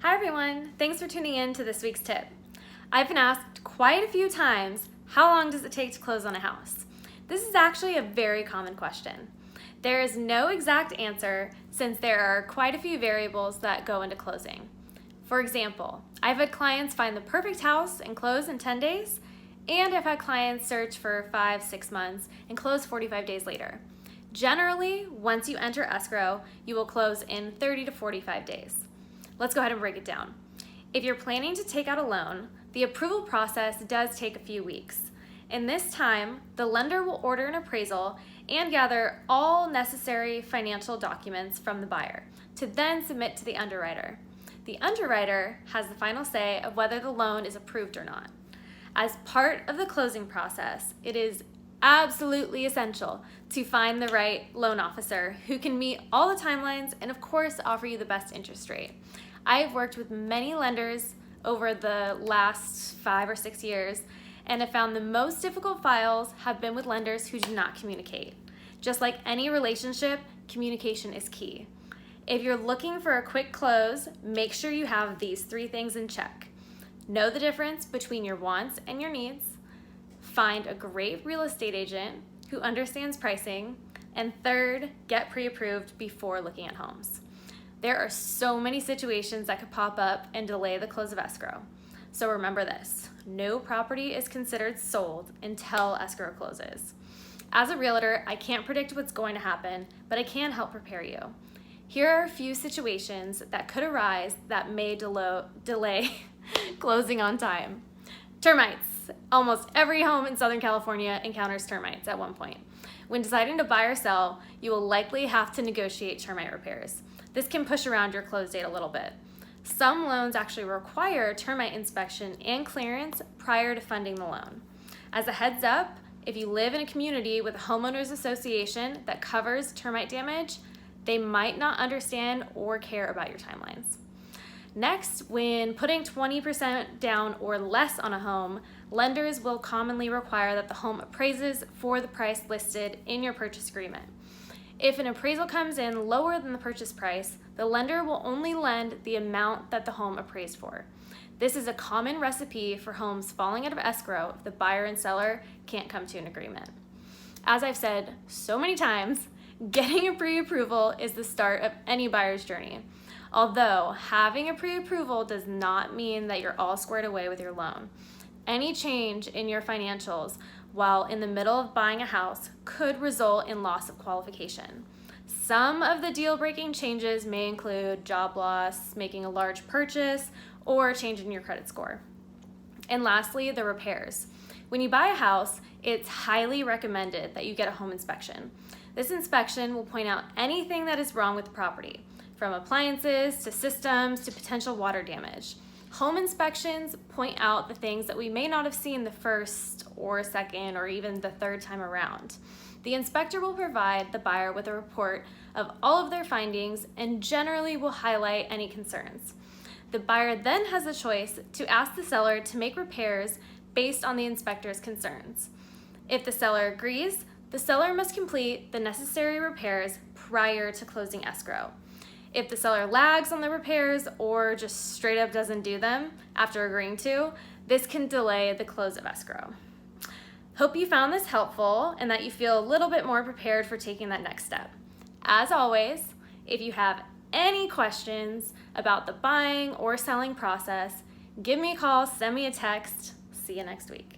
Hi everyone, thanks for tuning in to this week's tip. I've been asked quite a few times, how long does it take to close on a house? This is actually a very common question. There is no exact answer since there are quite a few variables that go into closing. For example, I've had clients find the perfect house and close in 10 days, and I've had clients search for 5-6 months and close 45 days later. Generally, once you enter escrow, you will close in 30 to 45 days. Let's go ahead and break it down. If you're planning to take out a loan, the approval process does take a few weeks. In this time, the lender will order an appraisal and gather all necessary financial documents from the buyer to then submit to the underwriter. The underwriter has the final say of whether the loan is approved or not. As part of the closing process, it is absolutely essential to find the right loan officer who can meet all the timelines and of course offer you the best interest rate. I've worked with many lenders over the last 5 or 6 years and have found the most difficult files have been with lenders who do not communicate. Just like any relationship, communication is key. If you're looking for a quick close, make sure you have these 3 things in check. Know the difference between your wants and your needs. Find a great real estate agent who understands pricing. And third, get pre-approved before looking at homes. There are so many situations that could pop up and delay the close of escrow. So remember this, no property is considered sold until escrow closes. As a realtor, I can't predict what's going to happen, but I can help prepare you. Here are a few situations that could arise that may delay closing on time. Termites. Almost every home in Southern California encounters termites at one point. When deciding to buy or sell, you will likely have to negotiate termite repairs. This can push around your close date a little bit. Some loans actually require termite inspection and clearance prior to funding the loan. As a heads up, if you live in a community with a homeowners association that covers termite damage, they might not understand or care about your timelines. Next, when putting 20% down or less on a home, lenders will commonly require that the home appraises for the price listed in your purchase agreement. If an appraisal comes in lower than the purchase price, the lender will only lend the amount that the home appraised for. This is a common recipe for homes falling out of escrow if the buyer and seller can't come to an agreement. As I've said so many times, getting a pre-approval is the start of any buyer's journey. Although having a pre-approval does not mean that you're all squared away with your loan. Any change in your financials while in the middle of buying a house could result in loss of qualification. Some of the deal-breaking changes may include job loss, making a large purchase, or changing your credit score. And lastly, the repairs. When you buy a house, it's highly recommended that you get a home inspection. This inspection will point out anything that is wrong with the property, from appliances to systems to potential water damage. Home inspections point out the things that we may not have seen the first or second or even the third time around. The inspector will provide the buyer with a report of all of their findings and generally will highlight any concerns. The buyer then has a choice to ask the seller to make repairs based on the inspector's concerns. If the seller agrees, the seller must complete the necessary repairs prior to closing escrow. If the seller lags on the repairs or just straight up doesn't do them after agreeing to, this can delay the close of escrow. Hope you found this helpful and that you feel a little bit more prepared for taking that next step. As always, if you have any questions about the buying or selling process, give me a call, send me a text. See you next week.